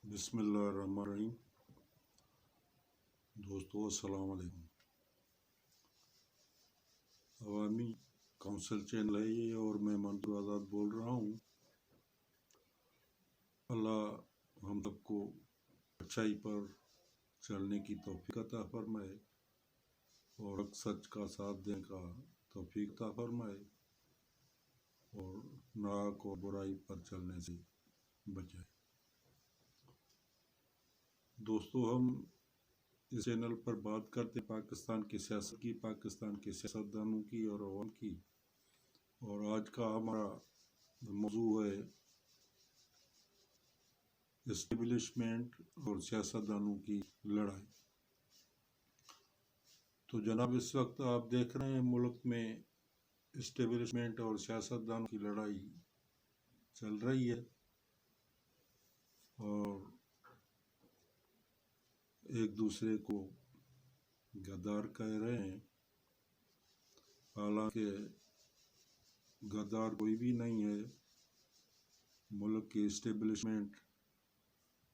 بسم اللہ الرحمن الرحیم۔ دوستو السلام علیکم۔ عوامی کونسل چینل ہے یہ اور میں منظور آزاد بول رہا ہوں۔ اللہ ہم سب کو اچھائی پر چلنے کی توفیق عطا فرمائے اور حق سچ کا ساتھ دینے کا توفیق عطا فرمائے اور ناحق اور برائی پر چلنے سے بچائے۔ دوستو ہم اس چینل پر بات کرتے ہیں پاکستان کی سیاست کی، پاکستان کے سیاستدانوں کی اور عوام کی، اور آج کا ہمارا موضوع ہے اسٹیبلشمنٹ اور سیاستدانوں کی لڑائی۔ تو جناب اس وقت آپ دیکھ رہے ہیں ملک میں اسٹیبلشمنٹ اور سیاستدانوں کی لڑائی چل رہی ہے اور ایک دوسرے کو غدار کہہ رہے ہیں، حالانکہ غدار کوئی بھی نہیں ہے۔ ملک کی اسٹیبلشمنٹ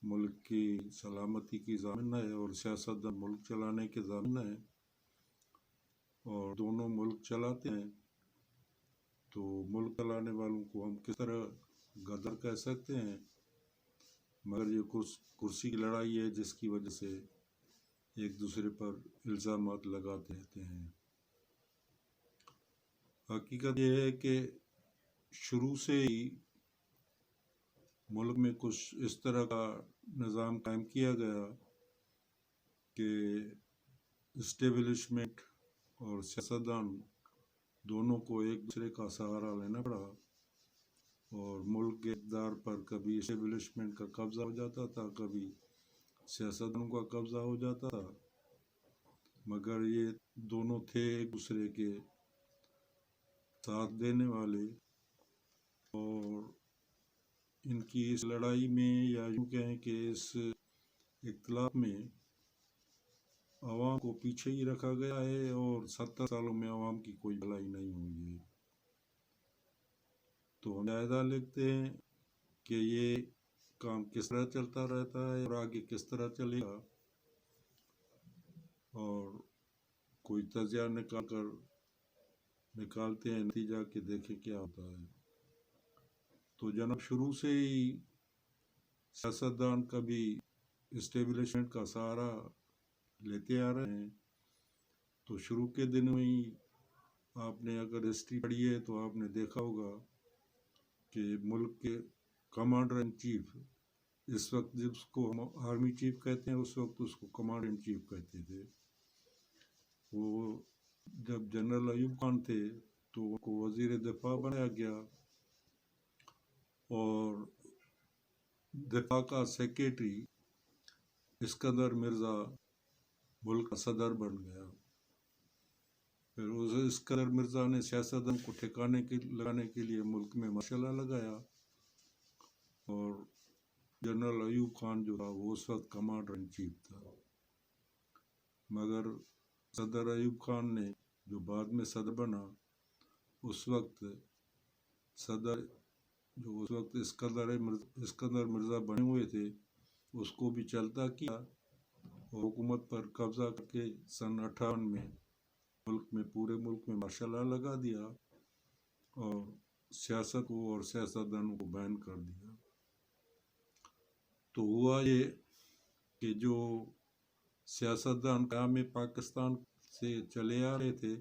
ملک کی سلامتی کی ضامن ہے اور سیاستدان ملک چلانے کے ضامن ہے، اور دونوں ملک چلاتے ہیں۔ تو ملک چلانے والوں کو ہم کس طرح غدار کہہ سکتے ہیں؟ مگر یہ کرسی کی لڑائی ہے جس کی وجہ سے ایک دوسرے پر الزامات لگاتے رہتے ہیں۔ حقیقت یہ ہے کہ شروع سے ہی ملک میں کچھ اس طرح کا نظام قائم کیا گیا کہ اسٹیبلشمنٹ اور سیاستدان دونوں کو ایک دوسرے کا سہارا لینا پڑا، اور ملک کے اقتدار پر کبھی اسٹیبلشمنٹ کا قبضہ ہو جاتا تھا، کبھی سیاستدانوں کا قبضہ ہو جاتا تھا، مگر یہ دونوں تھے ایک دوسرے کے ساتھ دینے والے، اور ان کی اس لڑائی میں یا یوں کہیں کہ اس اختلاف میں عوام کو پیچھے ہی رکھا گیا ہے، اور 70 سالوں میں عوام کی کوئی بھلائی نہیں ہوئی ہے۔ تو ہم جائزہ لیتے ہیں کہ یہ کام کس طرح چلتا رہتا ہے اور آگے کس طرح چلے گا، اور کوئی تجزیہ نکالتے ہیں نتیجہ کہ دیکھیں کیا ہوتا ہے۔ تو جناب شروع سے ہی سیاستدان کبھی اسٹیبلشمنٹ کا سہارا لیتے آ رہے ہیں۔ تو شروع کے دنوں ہی آپ نے اگر ہسٹری پڑھی ہے تو آپ نے دیکھا ہوگا کہ ملک کے کمانڈر ان چیف، اس وقت جس کو ہم آرمی چیف کہتے ہیں اس وقت اس کو کمانڈر ان چیف کہتے تھے، وہ جب جنرل ایوب خان تھے تو ان کو وزیر دفاع بنایا گیا، اور دفاع کا سیکریٹری اسکندر مرزا ملک کا صدر بن گیا۔ پھر اسکندر مرزا نے سیاستدان کو لگانے کے لیے ملک میں مارشل لا لگایا، اور جنرل ایوب خان جو تھا وہ اس وقت کمانڈر ان چیف تھا، مگر صدر ایوب خان نے جو بعد میں صدر بنا، اس وقت اسکندر مرزا بنے ہوئے تھے، اس کو بھی چلتا کیا اور حکومت پر قبضہ کر کے سن 58 میں پورے ملک میں مارشل لا لگا دیا اور سیاست کو اور سیاستدانوں کو بین کر دیا۔ تو ہوا یہ کہ جو سیاستدان قیام پاکستان سے چلے آ رہے تھے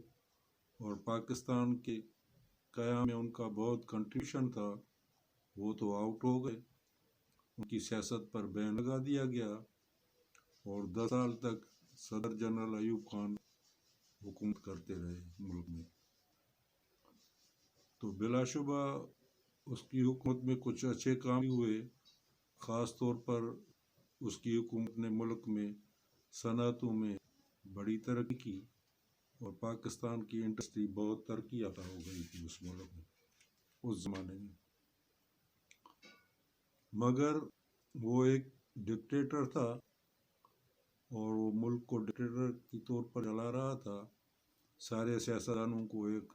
اور پاکستان کے قیام میں ان کا بہت کنٹریبیوشن تھا، وہ تو آؤٹ ہو گئے، ان کی سیاست پر بین لگا دیا گیا، اور 10 سال تک صدر جنرل ایوب خان حکومت کرتے رہے ملک میں۔ تو بلا شبہ اس کی حکومت میں کچھ اچھے کام ہوئے، خاص طور پر اس کی حکومت نے ملک میں صنعتوں میں بڑی ترقی کی، اور پاکستان کی انڈسٹری بہت ترقی یافتہ ہو گئی تھی اس ملک میں اس زمانے میں۔ مگر وہ ایک ڈکٹیٹر تھا، اور وہ ملک کو ڈکٹیٹر کی طور پر چلا رہا تھا، سارے سیاستدانوں کو ایک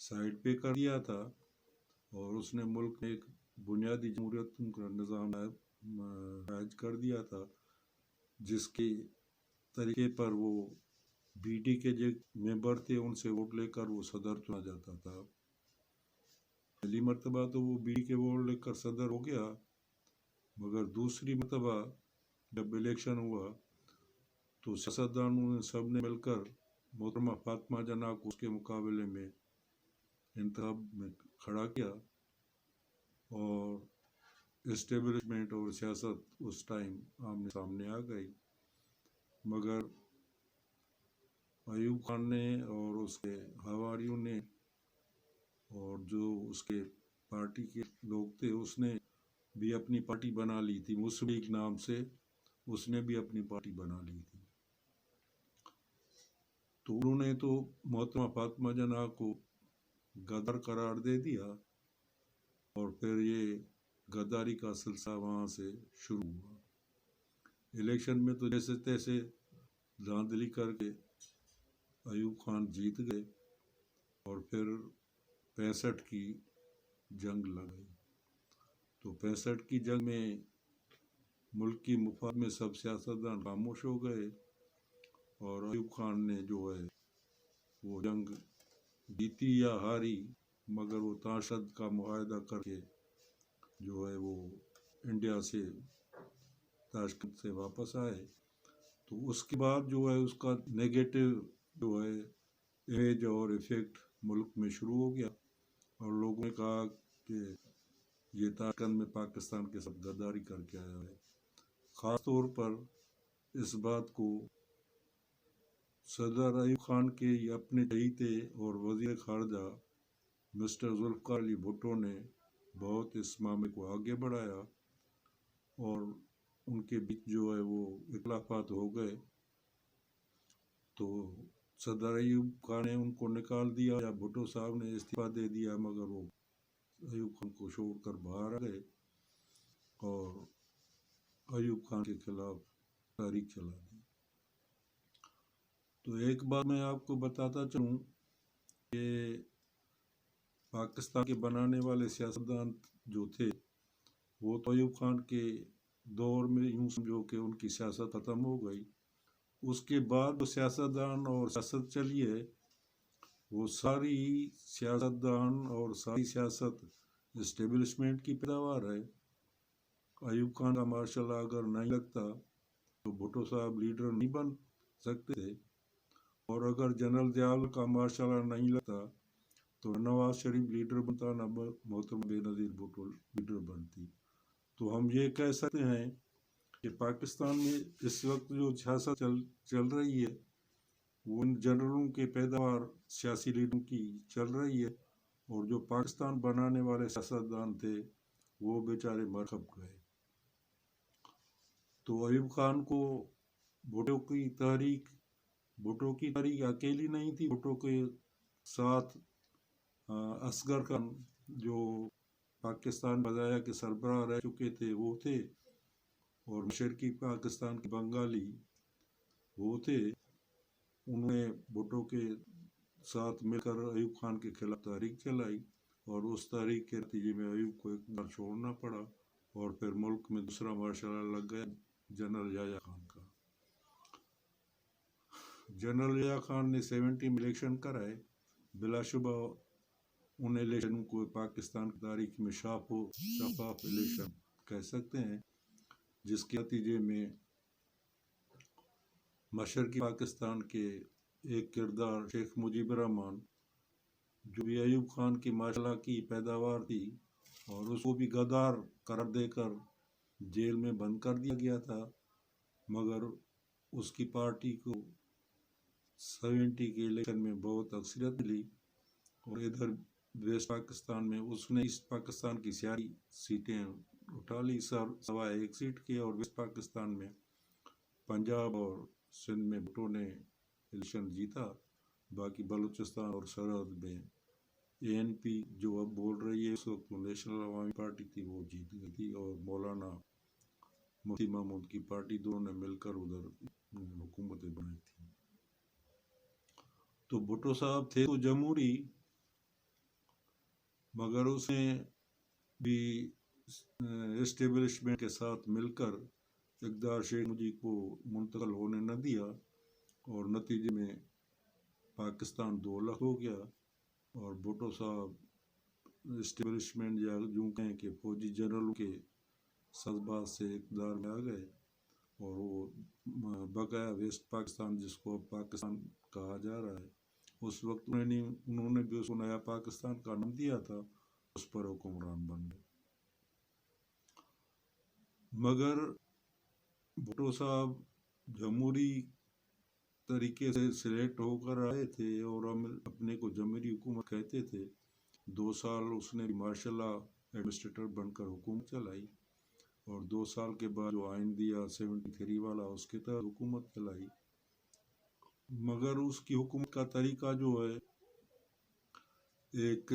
سائڈ پہ کر دیا تھا، اور اس نے ملک میں ایک بنیادی جمہوریت کا نظام رائج کر دیا تھا، جس کے طریقے پر وہ بی ڈی کے جو ممبر تھے ان سے ووٹ لے کر وہ صدر چنا جاتا تھا۔ پہلی مرتبہ تو وہ بی ڈی کے ووٹ لے کر صدر ہو گیا، مگر دوسری مرتبہ جب الیکشن ہوا تو سیاستدانوں نے سب نے مل کر محترمہ فاطمہ جناح کو اس کے مقابلے میں انتخاب میں کھڑا کیا، اور اسٹیبلشمنٹ اور سیاست اس ٹائم آمنے سامنے آ گئی۔ مگر ایوب خان نے اور اس کے ہواریوں نے اور جو اس کے پارٹی کے لوگ تھے اس نے بھی اپنی پارٹی بنا لی تھی، مسلم لیگ نام سے اس نے بھی اپنی پارٹی بنا لی تھی۔ تو انہوں نے تو محترمہ فاطمہ جناح کو غدار قرار دے دیا، اور پھر یہ غداری کا سلسلہ وہاں سے شروع ہوا۔ الیکشن میں تو جیسے تیسے دھاندلی کر کے ایوب خان جیت گئے، اور پھر 65 کی جنگ لگئی۔ تو 65 کی جنگ میں ملک کی مفاد میں سب سیاستدان خاموش ہو گئے، اور ایوب خان نے جو ہے وہ جنگ جیتی یا ہاری، مگر وہ تاشد کا معاہدہ کر کے جو ہے وہ انڈیا سے تاشکند سے واپس آئے۔ تو اس کے بعد جو ہے اس کا نیگیٹو جو ہے امیج اور ایفیکٹ ملک میں شروع ہو گیا، اور لوگوں نے کہا کہ یہ تاشکند میں پاکستان کے ساتھ غداری کر کے آیا ہے۔ خاص طور پر اس بات کو صدر ایوب خان کے اپنے چہیتے اور وزیر خارجہ مسٹر ذوالفقار علی بھٹو نے بہت اس معاملے کو آگے بڑھایا، اور ان کے بیچ جو ہے وہ اختلافات ہو گئے۔ تو صدر ایوب خان نے ان کو نکال دیا، یا بھٹو صاحب نے استعفیٰ دے دیا، مگر وہ ایوب خان کو چھوڑ کر باہر آ گئے اور ایوب خان کے خلاف تحریک چلا دی۔ تو ایک بات میں آپ کو بتاتا چلوں کہ پاکستان کے بنانے والے سیاستدان جو تھے وہ تو ایوب خان کے دور میں یوں سمجھو کہ ان کی سیاست ختم ہو گئی۔ اس کے بعد جو سیاستدان اور سیاست چلی ہے وہ ساری سیاستدان اور ساری سیاست اسٹیبلشمنٹ کی پیداوار ہے۔ ایوب خان کا ماشاء اللہ اگر نہیں لگتا تو بھٹو صاحب لیڈر نہیں بن سکتے تھے، اور اگر جنرل ضیاء کا ماشاء اللہ نہیں لگتا تو نواز شریف لیڈر بنتا، نہ محترمہ بے نظیر بھٹو لیڈر بنتی۔ تو ہم یہ کہہ سکتے ہیں کہ پاکستان میں اس وقت جو سیاست چل رہی ہے وہ ان جنرلوں کے پیداوار سیاسی لیڈروں کی چل رہی ہے، اور جو پاکستان بنانے والے سیاستدان تھے وہ بیچارے مرکب گئے۔ تو ایوب خان کو بھٹو کی تحریک اکیلی نہیں تھی، بھٹو کے ساتھ اصغر خان جو پاکستان بظاہر کے سربراہ رہ چکے تھے وہ تھے، اور مشرقی پاکستان کے بنگالی وہ تھے۔ انہوں نے بھٹو کے ساتھ مل کر ایوب خان کے خلاف تحریک چلائی، اور اس تحریک کے نتیجے میں ایوب کو ایک بار چھوڑنا پڑا، اور پھر ملک میں دوسرا مارشل لا لگ گیا جنرل یحییٰ خان کا۔ جنرل یحییٰ خان نے 70 میں الیکشن کرائے، بلا شبہ ان الیکشنوں کو پاکستان کی تاریخ میں شفاف الیکشن کہہ سکتے ہیں، جس کے نتیجے میں مشرقی پاکستان کے ایک کردار شیخ مجیب الرحمان جو بھی ایوب خان کی ماشاء اللہ کی پیداوار تھی، اور اس کو بھی غدار قرار دے کر جیل میں بند کر دیا گیا تھا، مگر اس کی پارٹی کو 70 کے الیکشن میں بہت اکثریت ملی، اور ادھر ویسٹ پاکستان میں اس نے ایسٹ پاکستان کی ساری سیٹیں اٹھا لی سوائے ایک سیٹ کے، اور ویسٹ پاکستان میں پنجاب اور سندھ میں بھٹو نے الیکشن جیتا۔ باقی بلوچستان اور سرحد میں ANP جو اب بول رہی ہے اس وقت نیشنل عوامی پارٹی تھی وہ جیت گئی تھی، اور مولانا مفتی محمود کی پارٹی دونوں نے مل کر ادھر حکومتیں بنائی تھیں۔ تو بھٹو صاحب تھے تو جمہوری، مگر اس نے بھی اسٹیبلشمنٹ کے ساتھ مل کر اقتدار شیخ مجید کو منتقل ہونے نہ دیا، اور نتیجے میں پاکستان 2 الگ ہو گیا، اور بھٹو صاحب اسٹیبلشمنٹ یا یوں کہیں کہ فوجی جنرلوں کے سازباز سے اقتدار میں آ گئے، اور وہ بقایا ویسٹ پاکستان، جس کو اب پاکستان کہا جا رہا ہے، اس وقت انہوں نے بھی اس کو نیا پاکستان کا نام دیا تھا، اس پر حکمران بن گئے۔ مگر بھٹو صاحب جمہوری طریقے سے سلیکٹ ہو کر آئے تھے اور ہم اپنے کو جمہوری حکومت کہتے تھے۔ 2 سال اس نے مارشل لا ایڈمنسٹریٹر بن کر حکومت چلائی، اور 2 سال کے بعد جو آئین دیا 73 والا، اس کے تحت حکومت چلائی۔ مگر اس کی حکومت کا طریقہ جو ہے ایک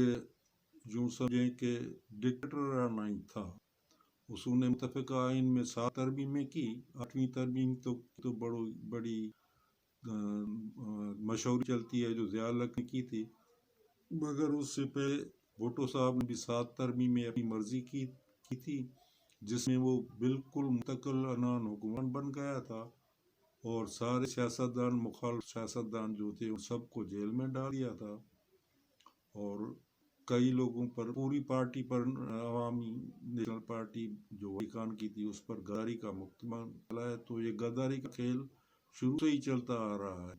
یوں سمجھیں کہ ڈکٹیٹرانہ ہی تھا۔ انہوں نے متفقہ آئین میں 7 ترمیمیں کی، 8ویں ترمیم تو بڑی مشہور چلتی ہے جو ضیاء الحق نے کی تھی، مگر اس سے پہلے بھٹو صاحب نے بھی 7 ترمیمیں اپنی مرضی کی تھی، جس میں وہ بالکل مستقل عنان حکمران بن گیا تھا، اور سارے سیاستدان، مخالف سیاستدان جو تھے ان سب کو جیل میں ڈال دیا تھا، اور کئی لوگوں پر، پوری پارٹی پر، عوامی نیشنل پارٹی جو ولی خان کی تھی اس پر غداری کا مقدمہ چلایا۔ تو یہ غداری کا کھیل شروع سے ہی چلتا آ رہا ہے،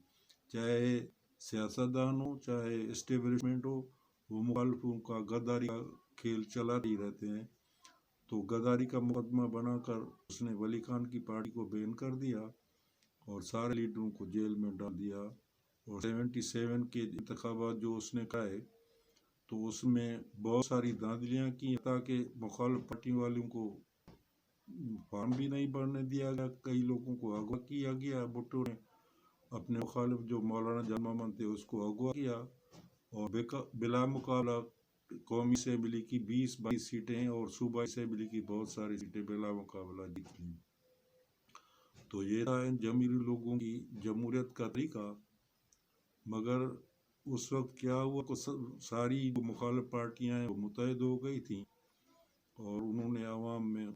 چاہے سیاستدان ہو چاہے اسٹیبلشمنٹ ہو، وہ مخالفوں کا غداری کا کھیل چلا ہی رہتے ہیں۔ تو غداری کا مقدمہ بنا کر اس نے ولی خان کی پارٹی کو بین کر دیا اور سارے لیڈروں کو جیل میں ڈال دیا، اور 77 کے انتخابات جو اس نے کرائے تو اس میں بہت ساری دھاندلیاں کی، تاکہ مخالف پارٹی والوں کو فارم بھی نہیں بھرنے دیا گیا، کئی لوگوں کو اغوا کیا گیا۔ بھٹو نے اپنے مخالف جو مولانا جان محمد تھے اس کو اغوا کیا، اور بلا مقابلہ قومی اسمبلی کی 20-22 سیٹیں اور صوبائی اسمبلی کی بہت ساری سیٹیں بلا مقابلہ جیت لیں۔ تو یہ تھا جمہوری لوگوں کی جمہوریت کا طریقہ۔ مگر اس وقت کیا ہوا کہ ساری جو مخالف پارٹیاں ہیں وہ متحد ہو گئی تھیں، اور انہوں نے عوام میں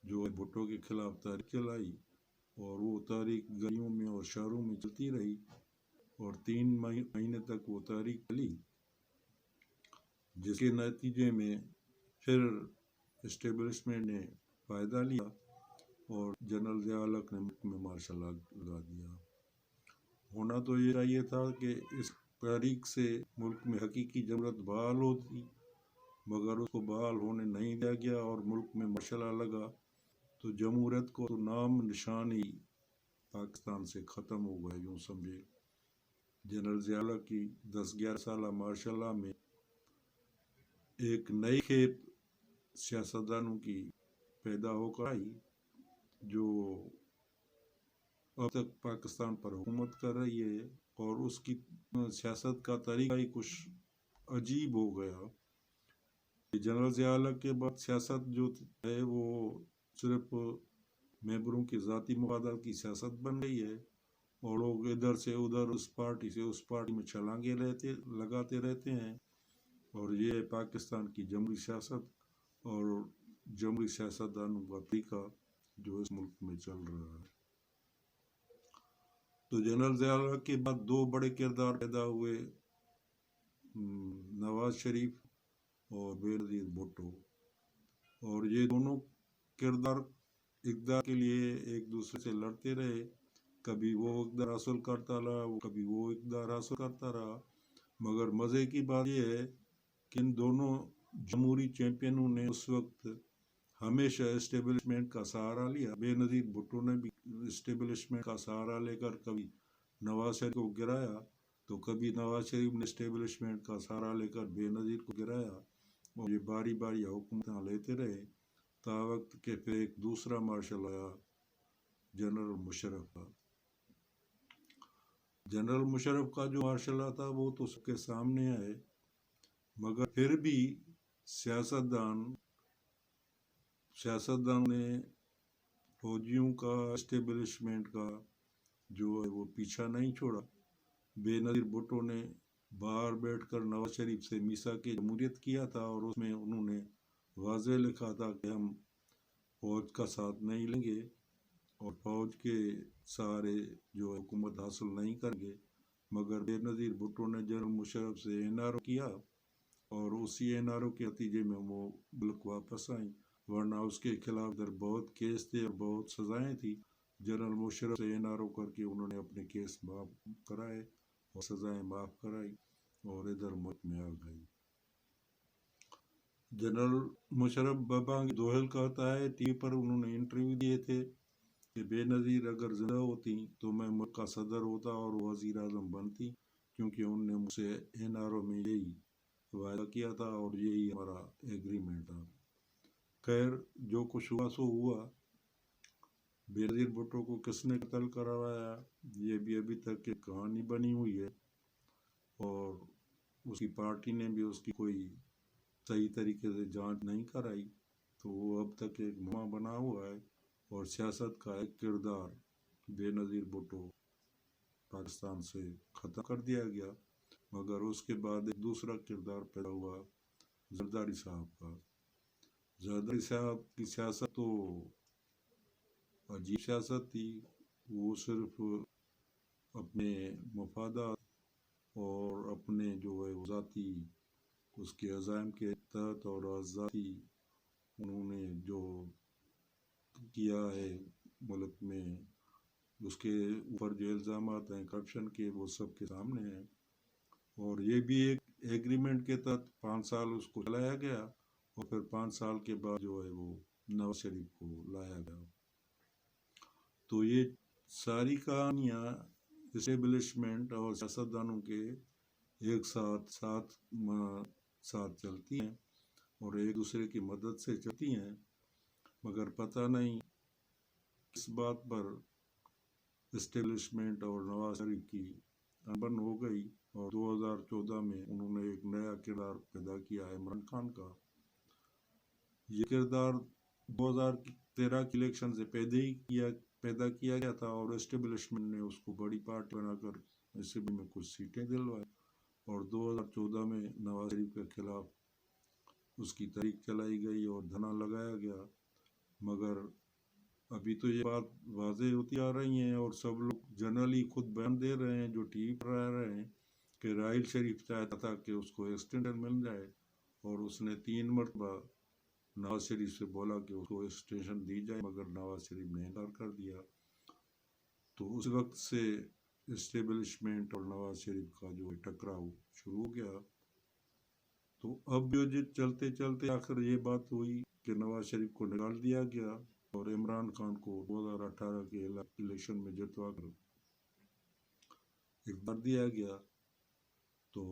جو بھٹو کے خلاف تحریک چلائی، اور وہ تحریک گلیوں میں اور شہروں میں چلتی رہی، اور 3 مہینے تک وہ تحریک چلی، جس کے نتیجے میں پھر اسٹیبلشمنٹ نے فائدہ لیا، اور جنرل ضیاء الحق نے ملک میں مارشل لا لگا دیا۔ ہونا تو یہ چاہیے تھا کہ اس تحریک سے ملک میں حقیقی جمہوریت بحال ہوتی، مگر اس کو بحال ہونے نہیں دیا گیا، اور ملک میں مارشل لا لگا، تو جمہوریت کو تو نام نشان ہی پاکستان سے ختم ہو گیا، یوں سمجھے۔ جنرل ضیاء الحق کی 10-11 سالہ مارشل لا میں ایک نئی کھیپ سیاستدانوں کی پیدا ہو کر آئی، جو اب تک پاکستان پر حکومت کر رہی ہے، اور اس کی سیاست کا طریقہ ہی کچھ عجیب ہو گیا۔ جنرل ضیاء الحق کے بعد سیاست جو ہے وہ صرف ممبروں کی ذاتی مفادات کی سیاست بن گئی ہے، اور لوگ ادھر سے ادھر، اس پارٹی سے اس پارٹی میں چھلانگے لگاتے رہتے ہیں، اور یہ پاکستان کی جمہوری سیاست اور جمہوری سیاستدانوں کا طریقہ جو اس ملک میں چل رہا ہے۔ تو جنرل ضیاء الحق کے بعد 2 بڑے کردار پیدا ہوئے، نواز شریف اور بےنظیر بھٹو، اور یہ دونوں کردار اقتدار کے لیے ایک دوسرے سے لڑتے رہے، کبھی وہ اقتدار حاصل کرتا رہا، کبھی وہ اقتدار حاصل کرتا رہا۔ مگر مزے کی بات یہ ہے کہ ان دونوں جمہوری چیمپئنوں نے اس وقت ہمیشہ اسٹیبلشمنٹ کا سہارا لیا۔ بے نظیر بھٹو نے بھی اسٹیبلشمنٹ کا سہارا لے کر کبھی نواز شریف کو گرایا، تو کبھی نواز شریف نے اسٹیبلشمنٹ کا سہارا لے کر بے نظیر کو گرایا، اور یہ باری باری حکومتیں لیتے رہے، تا وقت کہ پھر ایک دوسرا مارشل آیا، جنرل مشرف کا۔ جنرل مشرف کا جو مارشل لا تھا وہ تو سب کے سامنے ہے، مگر پھر بھی سیاستدان نے فوجیوں کا، اسٹیبلشمنٹ کا جو ہے وہ پیچھا نہیں چھوڑا۔ بے نظیر بھٹو نے باہر بیٹھ کر نواز شریف سے میثاق جمہوریت کیا تھا، اور اس میں انہوں نے واضح لکھا تھا کہ ہم فوج کا ساتھ نہیں لیں گے اور فوج کے سہارے جو حکومت حاصل نہیں کریں گے، مگر بے نظیر بھٹو نے جنرل مشرف سے این آر او کیا اور اسی این آر او کے نتیجے میں وہ ملک واپس آئیں، ورنہ اس کے خلاف ادھر بہت کیس تھے اور بہت سزائیں تھیں۔ جنرل مشرف سے این آر او کر کے انہوں نے اپنے کیس معاف کرائے اور سزائیں معاف کرائی اور ادھر ملک میں آ گئی۔ جنرل مشرف بابانگ دوہل کہتا ہے، ٹی وی پر انہوں نے انٹرویو دیے تھے کہ بے نظیر اگر زندہ ہوتی تو میں ملک کا صدر ہوتا اور وزیر اعظم بنتی، کیونکہ انہوں نے مجھ سے این آر او میں یہی وعدہ کیا تھا اور یہی ہمارا ایگریمنٹ تھا۔ خیر جو کچھ ہوا سو ہوا۔ بے نظیر بھٹو کو کس نے قتل کروایا یہ بھی ابھی تک ایک کہانی بنی ہوئی ہے اور اس کی پارٹی نے بھی اس کی کوئی صحیح طریقے سے جانچ نہیں کرائی، تو وہ اب تک ایک معمہ بنا ہوا ہے اور سیاست کا ایک کردار بے نظیر بھٹو پاکستان سے ختم کر دیا گیا، مگر اس کے بعد ایک دوسرا کردار پیدا ہوا زرداری صاحب کا۔ زرداری صاحب کی سیاست تو عجیب سیاست تھی، وہ صرف اپنے مفادات اور اپنے جو ہے ذاتی اس کے عزائم کے تحت اور ذاتی انہوں نے جو کیا ہے ملک میں، اس کے اوپر جو الزامات ہیں کرپشن کے وہ سب کے سامنے ہیں، اور یہ بھی ایک ایگریمنٹ کے تحت 5 سال اس کو چلایا گیا اور پھر 5 سال کے بعد جو ہے وہ نواز شریف کو لایا گیا۔ تو یہ ساری کہانیاں اسٹیبلشمنٹ اور سیاستدانوں کے ایک ساتھ چلتی ہیں اور ایک دوسرے کی مدد سے چلتی ہیں، مگر پتہ نہیں اس بات پر اسٹیبلشمنٹ اور نواز شریف کی انبن ہو گئی اور 2014 میں انہوں نے ایک نیا کردار پیدا کیا عمران خان کا۔ یہ کردار 2013 کی الیکشن سے پیدا کیا گیا تھا اور اسٹیبلشمنٹ نے اس کو بڑی پارٹی بنا کر اسمبلی میں کچھ سیٹیں دلوائی اور 2014 میں نواز شریف کے خلاف اس کی تحریک چلائی گئی اور دھرنا لگایا گیا، مگر ابھی تو یہ بات واضح ہوتی آ رہی ہیں اور سب لوگ جنرلی خود بیان دے رہے ہیں جو ٹی وی پر آ رہے ہیں کہ راحیل شریف چاہتا تھا کہ اس کو ایکسٹینشن مل جائے اور اس نے 3 مرتبہ نواز شریف سے بولا کہ اس کو ایکسٹینشن دی جائے، مگر نواز شریف نے انکار کر دیا۔ تو اس وقت سے اسٹیبلشمنٹ اور نواز شریف کا جو ٹکراؤ شروع ہو گیا۔ تو اب جو چلتے چلتے آخر یہ بات ہوئی کہ نواز شریف کو نکال دیا گیا اور عمران خان کو 2018 کے الیکشن میں جتوا کر اقتدار دیا گیا۔ تو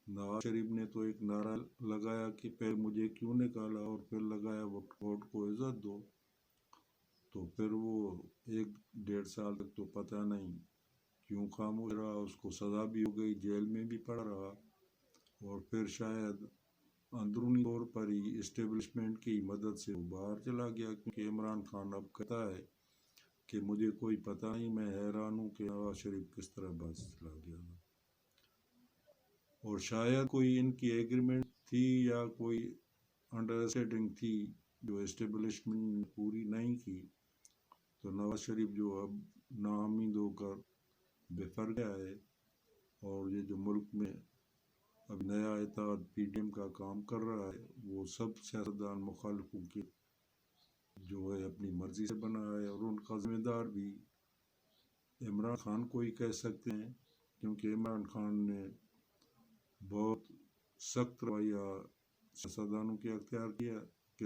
نواز شریف نے تو ایک نعرہ لگایا کہ پہلے مجھے کیوں نکالا اور پھر لگایا ووٹ کو عزت دو، تو پھر وہ 1-1.5 سال تک تو پتہ نہیں کیوں خاموش رہا، اس کو سزا بھی ہو گئی، جیل میں بھی پڑا رہا اور پھر شاید اندرونی طور پر ہی اسٹیبلشمنٹ کی مدد سے وہ باہر چلا گیا، کیونکہ عمران خان اب کہتا ہے کہ مجھے کوئی پتہ نہیں، میں حیران ہوں کہ نواز شریف کس طرح باہر چلا گیا، اور شاید کوئی ان کی ایگریمنٹ تھی یا کوئی انڈرسٹینڈنگ تھی جو اسٹیبلشمنٹ نے پوری نہیں کی، تو نواز شریف جو اب ناامید ہو کر بفر گیا ہے اور یہ جو ملک میں اب نیا اتحاد پی ڈی ایم کا کام کر رہا ہے وہ سب سیاستدان مخالفوں کی جو ہے اپنی مرضی سے بنا ہے، اور ان کا ذمہ دار بھی عمران خان کو ہی کہہ سکتے ہیں، کیونکہ عمران خان نے بہت سخت رویہ سیاستدانوں کے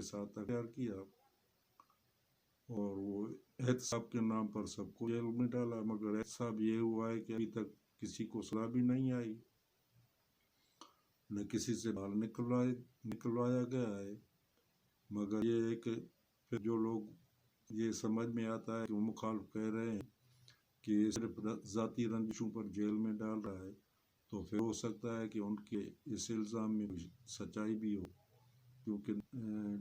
ساتھ اختیار کیا اور وہ احتساب کے نام پر سب کو جیل میں ڈالا، مگر احتساب یہ ہوا ہے کہ ابھی تک کسی کو سزا بھی نہیں آئی، نہ کسی سے بال نکلوایا گیا ہے، مگر یہ ہے کہ پھر جو لوگ یہ سمجھ میں آتا ہے کہ وہ مخالف کہہ رہے ہیں کہ یہ صرف ذاتی رنجشوں پر جیل میں ڈال رہا ہے، تو پھر ہو سکتا ہے کہ ان کے اس الزام میں سچائی بھی ہو، کیونکہ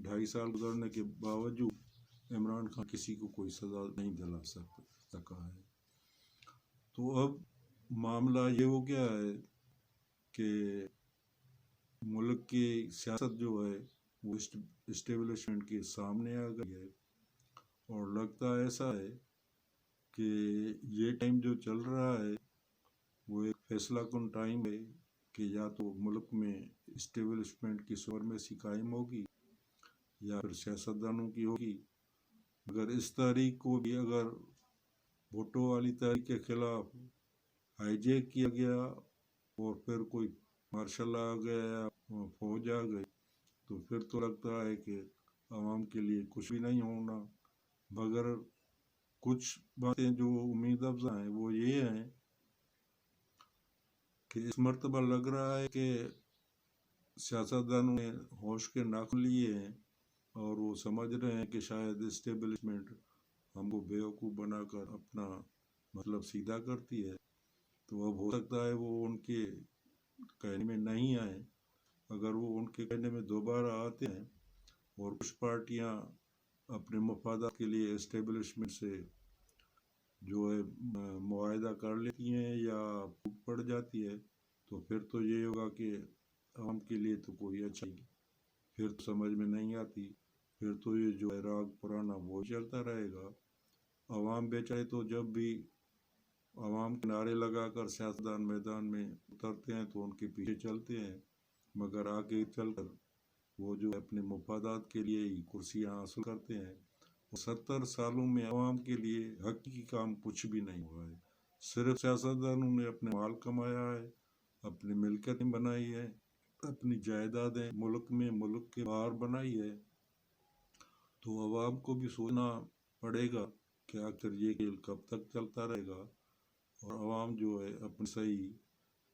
2.5 سال گزرنے کے باوجود عمران خان کسی کو کوئی سزا نہیں دلا سکا ہے۔ تو اب معاملہ یہ ہو گیا ہے کہ ملک کی سیاست جو ہے وہ اسٹیبلشمنٹ کے سامنے آ گئی ہے، اور لگتا ایسا ہے کہ یہ ٹائم جو چل رہا ہے وہ ایک فیصلہ کن ٹائم ہے کہ یا تو ملک میں اسٹیبلشمنٹ کی سپرمیسی قائم ہوگی یا پھر سیاستدانوں کی ہوگی۔ مگر اس تحریک کو بھی اگر بھٹو والی تحریک کے خلاف ہائی جیک کیا گیا اور پھر کوئی مارشل آ گیا یا فوج آ گئی تو پھر تو لگتا ہے کہ عوام کے لیے کچھ بھی نہیں ہونا۔ مگر کچھ باتیں جو امید افزا ہیں وہ یہ ہیں کہ اس مرتبہ لگ رہا ہے کہ سیاستدانوں نے ہوش کے ناخن لیے ہیں اور وہ سمجھ رہے ہیں کہ شاید اسٹیبلشمنٹ ہم کو بیوقوف بنا کر اپنا مطلب سیدھا کرتی ہے، تو اب ہو سکتا ہے وہ ان کے کہنے میں نہیں آئے۔ اگر وہ ان کے کہنے میں دوبارہ آتے ہیں اور کچھ پارٹیاں اپنے مفادات کے لیے اسٹیبلشمنٹ سے جو ہے معاہدہ کر لیتی ہیں یا پھوٹ پڑ جاتی ہے، تو پھر تو یہ ہوگا کہ عوام کے لیے تو کوئی اچھائی پھر تو سمجھ میں نہیں آتی، پھر تو یہ جو ہے راگ پرانا وہ چلتا رہے گا۔ عوام بیچارے تو جب بھی عوام کے نعرے لگا کر سیاستدان میدان میں اترتے ہیں تو ان کے پیچھے چلتے ہیں، مگر آگے چل کر وہ جو اپنے مفادات کے لیے ہی کرسیاں حاصل کرتے ہیں۔ 70 سالوں میں عوام کے لیے حقیقی کام کچھ بھی نہیں ہوا ہے، صرف سیاستدانوں نے اپنے مال کمایا ہے، اپنی ملکتیں بنائی ہے، اپنی جائیدادیں ملک میں ملک کے باہر بنائی ہے۔ تو عوام کو بھی سوچنا پڑے گا کہ آخر یہ کھیل کب تک چلتا رہے گا، اور عوام جو ہے اپنے صحیح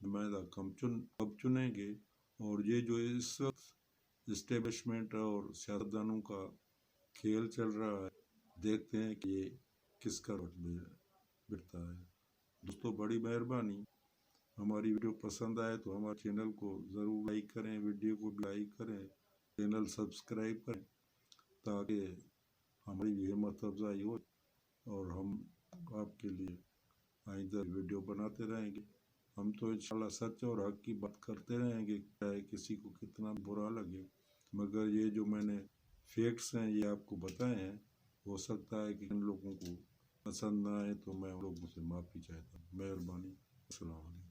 نمائندہ کب چنیں گے۔ اور یہ جو اس وقت اسٹیبلشمنٹ اور سیاستدانوں کا کھیل چل رہا ہے، دیکھتے ہیں کہ یہ کس کا رخ بڑھتا ہے۔ دوستو بڑی مہربانی، ہماری ویڈیو پسند آئے تو ہمارے چینل کو ضرور لائک کریں، ویڈیو کو بھی لائک کریں، چینل سبسکرائب کریں تاکہ ہماری بھی ہمت افزائی ہو اور ہم آپ کے لیے آئندہ ویڈیو بناتے رہیں گے۔ ہم تو انشاءاللہ سچ اور حق کی بات کرتے رہیں گے، چاہے کسی کو کتنا برا لگے، مگر یہ جو میں نے فیکٹس ہیں یہ آپ کو بتائے ہیں، ہو سکتا ہے کہ ان لوگوں کو پسند نہ آئے تو میں ان لوگوں سے معافی چاہتا ہوں۔ مہربانی، السلام علیکم۔